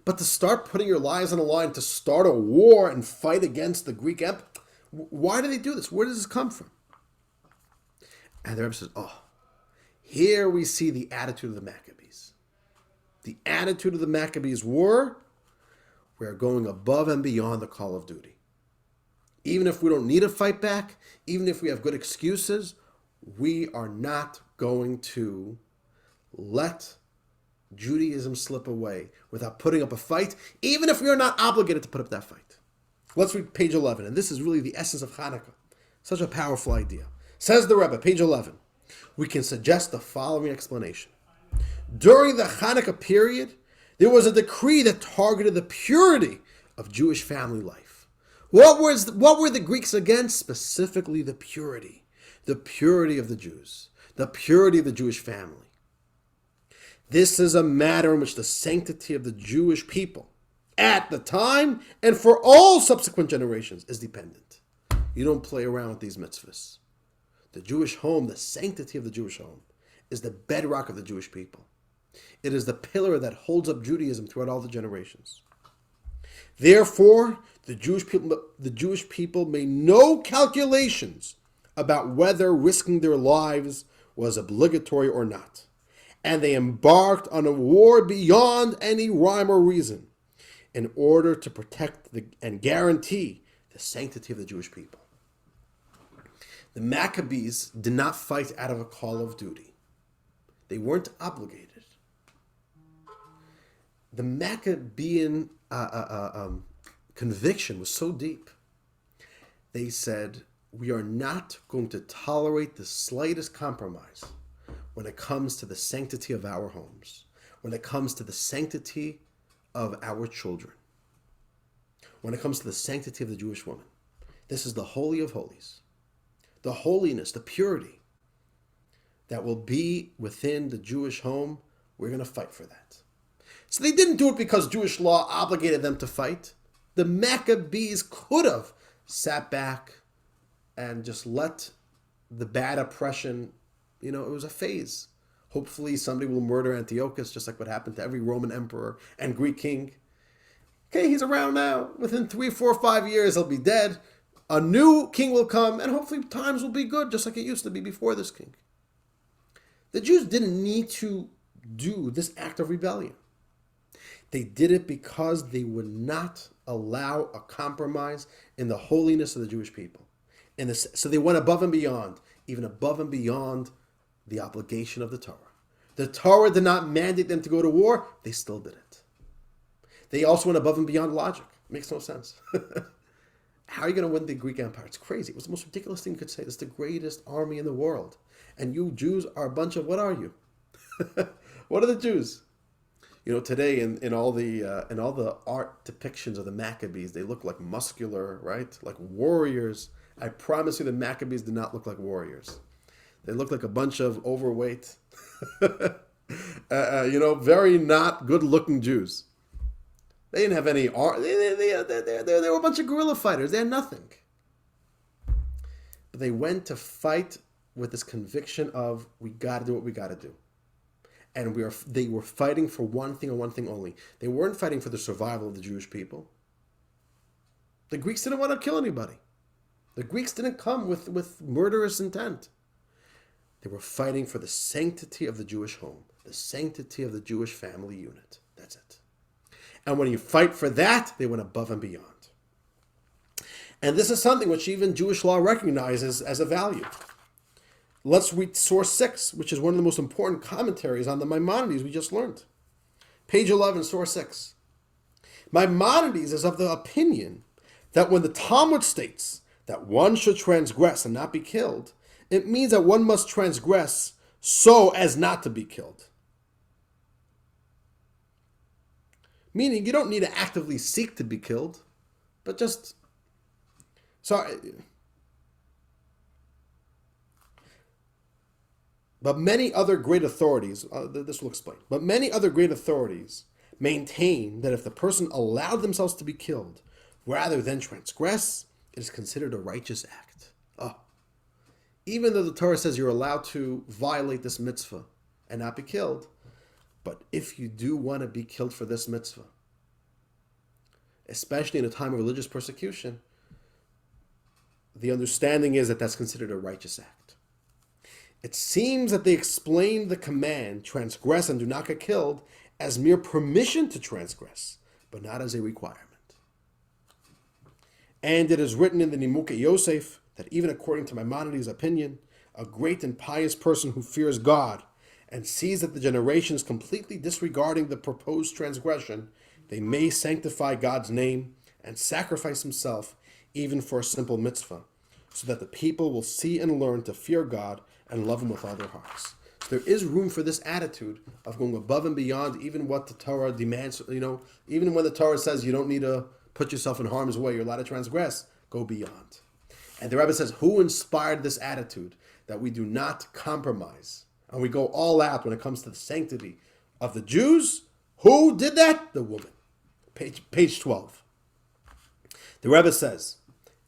But to start putting your lives on the line, to start a war and fight against the Greek Empire, why do they do this? Where does this come from? And the Rebbe says, oh, here we see the attitude of the Maccabees. The attitude of the Maccabees were, we're going above and beyond the call of duty. Even if we don't need to fight back, even if we have good excuses, we are not going to let Judaism slip away without putting up a fight, even if we are not obligated to put up that fight. Let's read page 11, and this is really the essence of Chanukah. Such a powerful idea. Says the Rebbe, page 11, we can suggest the following explanation. During the Chanukah period, there was a decree that targeted the purity of Jewish family life. What were the Greeks against? Specifically the purity of the Jews, the purity of the Jewish family. This is a matter in which the sanctity of the Jewish people at the time and for all subsequent generations is dependent. You don't play around with these mitzvahs. The Jewish home, the sanctity of the Jewish home, is the bedrock of the Jewish people. It is the pillar that holds up Judaism throughout all the generations. Therefore, the Jewish people made no calculations about whether risking their lives was obligatory or not. And they embarked on a war beyond any rhyme or reason in order to protect and guarantee the sanctity of the Jewish people. The Maccabees did not fight out of a call of duty. They weren't obligated. The Maccabean conviction was so deep. They said, we are not going to tolerate the slightest compromise when it comes to the sanctity of our homes, when it comes to the sanctity of our children, when it comes to the sanctity of the Jewish woman. This is the Holy of Holies. The holiness, the purity that will be within the Jewish home, we're going to fight for that. So they didn't do it because Jewish law obligated them to fight. The Maccabees could have sat back and just let the bad oppression, it was a phase. Hopefully somebody will murder Antiochus, just like what happened to every Roman emperor and Greek king. Okay, he's around now. Within 3, 4, 5 years, he'll be dead. A new king will come, and hopefully times will be good, just like it used to be before this king. The Jews didn't need to do this act of rebellion. They did it because they would not allow a compromise in the holiness of the Jewish people. So they went above and beyond, even above and beyond the obligation of the Torah. The Torah did not mandate them to go to war. They still did it. They also went above and beyond logic. It makes no sense. How are you going to win the Greek Empire? It's crazy. It was the most ridiculous thing you could say. It's the greatest army in the world. And you Jews are a bunch of, what are you? What are the Jews? Today in all the art depictions of the Maccabees, they look like muscular, right? Like warriors. I promise you the Maccabees did not look like warriors. They look like a bunch of overweight, very not good-looking Jews. They didn't have any art. They were a bunch of guerrilla fighters. They had nothing. But they went to fight with this conviction of, we got to do what we got to do. And they were fighting for one thing and one thing only. They weren't fighting for the survival of the Jewish people. The Greeks didn't want to kill anybody. The Greeks didn't come with murderous intent. They were fighting for the sanctity of the Jewish home, the sanctity of the Jewish family unit. That's it. And when you fight for that, they went above and beyond. And this is something which even Jewish law recognizes as a value. Let's read source 6, which is one of the most important commentaries on the Maimonides we just learned. Page 11, source 6. Maimonides is of the opinion that when the Talmud states that one should transgress and not be killed, it means that one must transgress so as not to be killed. Meaning you don't need to actively seek to be killed, but just... But many other great authorities, this will explain, but many other great authorities maintain that if the person allowed themselves to be killed rather than transgress, it is considered a righteous act. Even though the Torah says you're allowed to violate this mitzvah and not be killed, but if you do want to be killed for this mitzvah, especially in a time of religious persecution, the understanding is that that's considered a righteous act. It seems that they explained the command, transgress and do not get killed, as mere permission to transgress, but not as a requirement. And it is written in the Nimukei Yosef that even according to Maimonides' opinion, a great and pious person who fears God and sees that the generation is completely disregarding the proposed transgression, they may sanctify God's name and sacrifice himself even for a simple mitzvah, so that the people will see and learn to fear God and love him with all their hearts. So there is room for this attitude of going above and beyond even what the Torah demands. Even when the Torah says you don't need to put yourself in harm's way, you're allowed to transgress, go beyond. And the Rebbe says, who inspired this attitude that we do not compromise and we go all out when it comes to the sanctity of the Jews? Who did that? The woman. Page 12. The Rebbe says,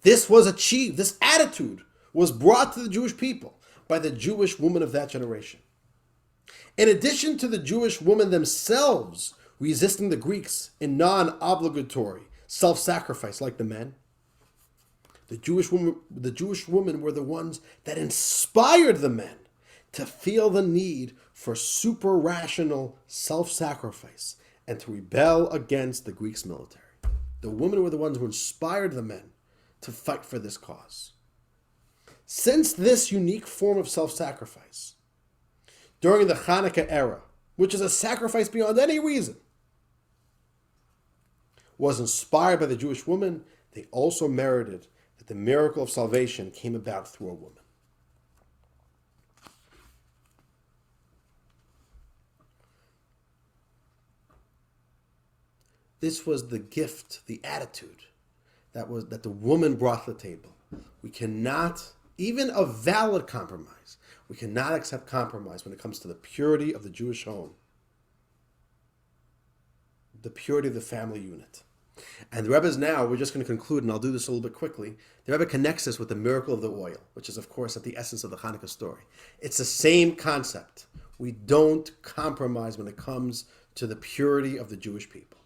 this was achieved, this attitude was brought to the Jewish people by the Jewish woman of that generation. In addition to the Jewish women themselves resisting the Greeks in non-obligatory self-sacrifice like the men, the Jewish women were the ones that inspired the men to feel the need for super-rational self-sacrifice and to rebel against the Greeks' military. The women were the ones who inspired the men to fight for this cause. Since this unique form of self-sacrifice, during the Chanukah era, which is a sacrifice beyond any reason, was inspired by the Jewish woman, they also merited that the miracle of salvation came about through a woman. This was the gift, the attitude that the woman brought to the table. We cannot, even a valid compromise, we cannot accept compromise when it comes to the purity of the Jewish home, the purity of the family unit. And the Rebbe's now, we're just going to conclude, and I'll do this a little bit quickly. The Rebbe connects this with the miracle of the oil, which is, of course, at the essence of the Hanukkah story. It's the same concept. We don't compromise when it comes to the purity of the Jewish people.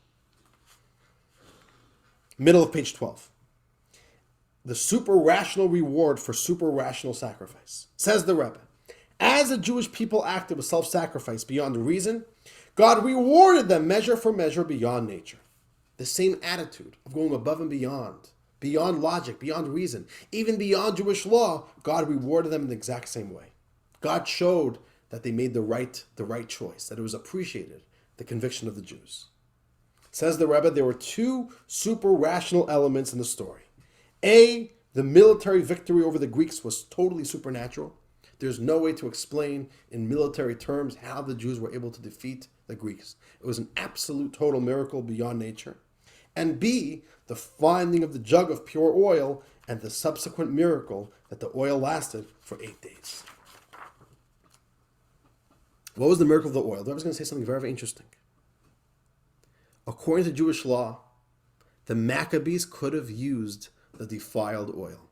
Middle of page 12. The super-rational reward for super-rational sacrifice. Says the Rebbe, as the Jewish people acted with self-sacrifice beyond reason, God rewarded them measure for measure beyond nature. The same attitude of going above and beyond logic, beyond reason, even beyond Jewish law, God rewarded them in the exact same way. God showed that they made the right choice, that it was appreciated, the conviction of the Jews. Says the Rebbe, there were two super-rational elements in the story. A, the military victory over the Greeks was totally supernatural. There's no way to explain in military terms how the Jews were able to defeat the Greeks. It was an absolute total miracle beyond nature. And B, the finding of the jug of pure oil and the subsequent miracle that the oil lasted for 8 days. What was the miracle of the oil? I was going to say something very, very interesting. According to Jewish law, the Maccabees could have used the defiled oil.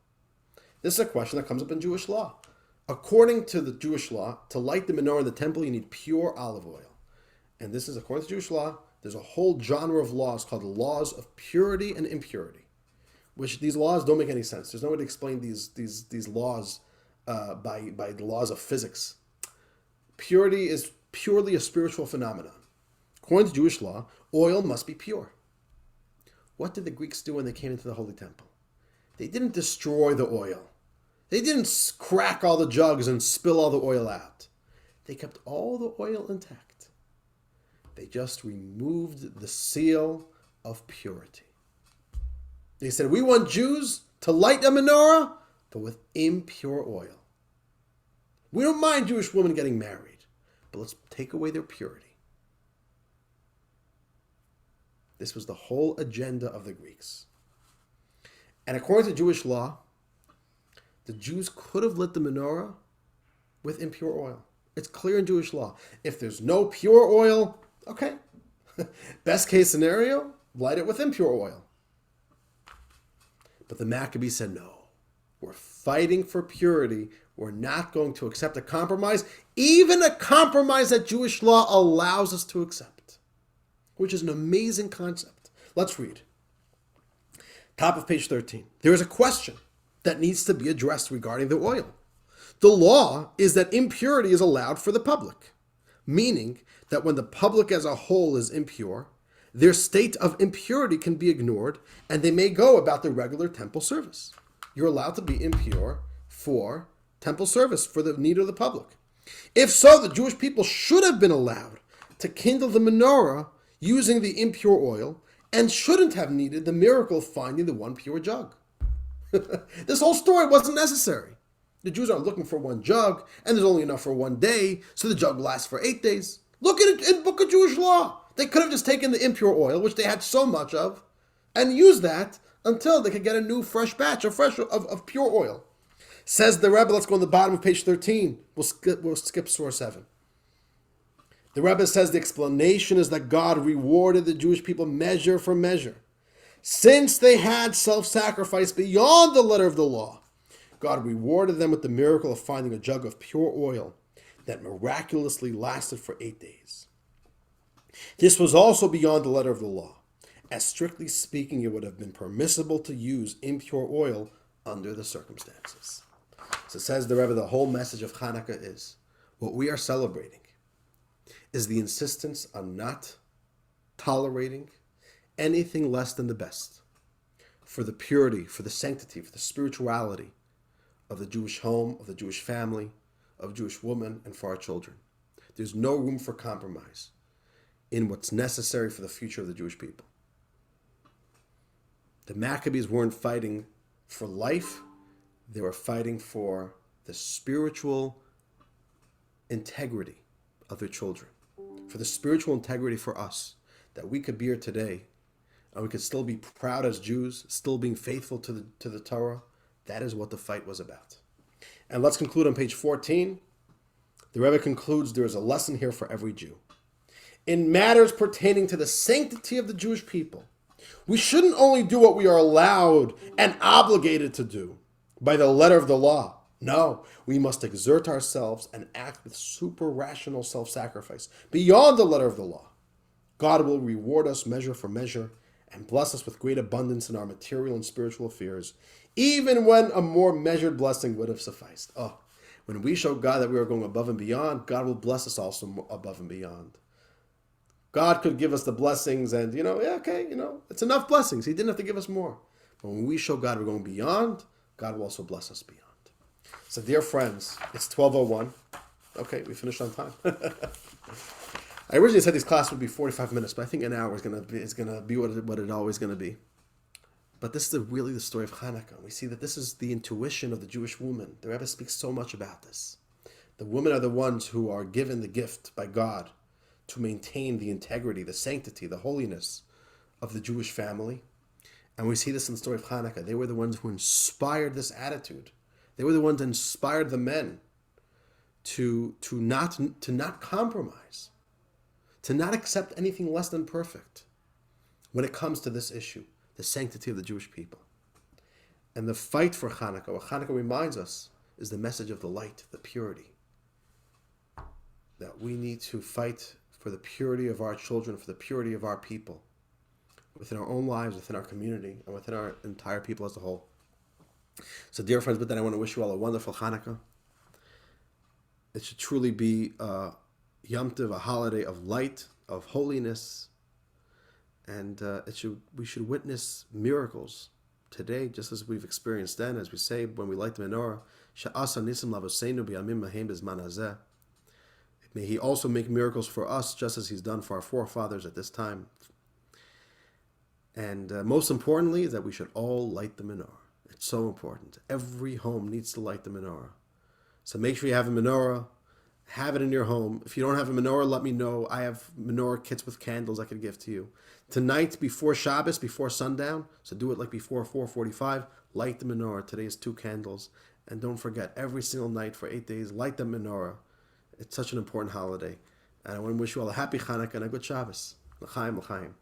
This is a question that comes up in Jewish law. According to the Jewish law, to light the menorah in the temple, you need pure olive oil. And this is, according to Jewish law, there's a whole genre of laws called laws of purity and impurity, which these laws don't make any sense. There's no way to explain these laws by the laws of physics. Purity is purely a spiritual phenomenon. According to Jewish law, oil must be pure. What did the Greeks do when they came into the Holy Temple? They didn't destroy the oil. They didn't crack all the jugs and spill all the oil out. They kept all the oil intact. They just removed the seal of purity. They said, we want Jews to light a menorah, but with impure oil. We don't mind Jewish women getting married, but let's take away their purity. This was the whole agenda of the Greeks. And according to Jewish law, the Jews could have lit the menorah with impure oil. It's clear in Jewish law. If there's no pure oil, okay. Best case scenario, light it with impure oil. But the Maccabees said, no, we're fighting for purity. We're not going to accept a compromise, even a compromise that Jewish law allows us to accept, which is an amazing concept. Let's read. Top of page 13. There is a question that needs to be addressed regarding the oil. The law is that impurity is allowed for the public, meaning that when the public as a whole is impure, their state of impurity can be ignored and they may go about the regular temple service. You're allowed to be impure for temple service, for the need of the public. If so, the Jewish people should have been allowed to kindle the menorah using the impure oil and shouldn't have needed the miracle of finding the one pure jug. This whole story wasn't necessary. The Jews aren't looking for one jug, and there's only enough for one day, so the jug lasts for 8 days. Look at it in Book of Jewish Law. They could have just taken the impure oil, which they had so much of, and used that until they could get a new fresh batch of pure oil. Says the Rebbe, let's go on the bottom of page 13. We'll skip source 7. The Rebbe says the explanation is that God rewarded the Jewish people measure for measure. Since they had self-sacrifice beyond the letter of the law, God rewarded them with the miracle of finding a jug of pure oil that miraculously lasted for 8 days. This was also beyond the letter of the law, as strictly speaking it would have been permissible to use impure oil under the circumstances. So says the Rebbe, the whole message of Chanukah is, what we are celebrating is the insistence on not tolerating anything less than the best for the purity, for the sanctity, for the spirituality of the Jewish home, of the Jewish family, of Jewish women, and for our children. There's no room for compromise in what's necessary for the future of the Jewish people. The Maccabees weren't fighting for life, they were fighting for the spiritual integrity of their children, for the spiritual integrity for us, that we could be here today and we could still be proud as Jews, still being faithful to the Torah. That is what the fight was about. And let's conclude on page 14. The Rebbe concludes there is a lesson here for every Jew. In matters pertaining to the sanctity of the Jewish people, we shouldn't only do what we are allowed and obligated to do by the letter of the law. No, we must exert ourselves and act with super rational self-sacrifice beyond the letter of the law. God will reward us measure for measure and bless us with great abundance in our material and spiritual affairs, even when a more measured blessing would have sufficed. Oh, when we show God that we are going above and beyond, God will bless us also above and beyond. God could give us the blessings and, it's enough blessings. He didn't have to give us more. But when we show God we're going beyond, God will also bless us beyond. So, dear friends, it's 12:01. Okay, we finished on time. I originally said this class would be 45 minutes, but I think an hour is going to be what it always going to be. But this is really the story of Chanukah. We see that this is the intuition of the Jewish woman. The Rebbe speaks so much about this. The women are the ones who are given the gift by God to maintain the integrity, the sanctity, the holiness of the Jewish family. And we see this in the story of Chanukah. They were the ones who inspired this attitude. They were the ones that inspired the men to not compromise, to not accept anything less than perfect when it comes to this issue, the sanctity of the Jewish people. And the fight for Chanukah, what Chanukah reminds us, is the message of the light, the purity. That we need to fight for the purity of our children, for the purity of our people, within our own lives, within our community, and within our entire people as a whole. So, dear friends, with that, I want to wish you all a wonderful Chanukah. It should truly be a Yom Tov, a holiday of light, of holiness, and we should witness miracles today, just as we've experienced then, as we say when we light the menorah. She'asa nisim lavoseinu b'yamim mahem b'zman hazeh. May He also make miracles for us, just as He's done for our forefathers at this time. And most importantly, is that we should all light the menorah. It's so important. Every home needs to light the menorah. So make sure you have a menorah. Have it in your home. If you don't have a menorah, let me know. I have menorah kits with candles I could give to you. Tonight, before Shabbos, before sundown, so do it like before 4:45, light the menorah. Today is 2 candles. And don't forget, every single night for 8 days, light the menorah. It's such an important holiday. And I want to wish you all a happy Chanukah and a good Shabbos. L'chaim, l'chaim.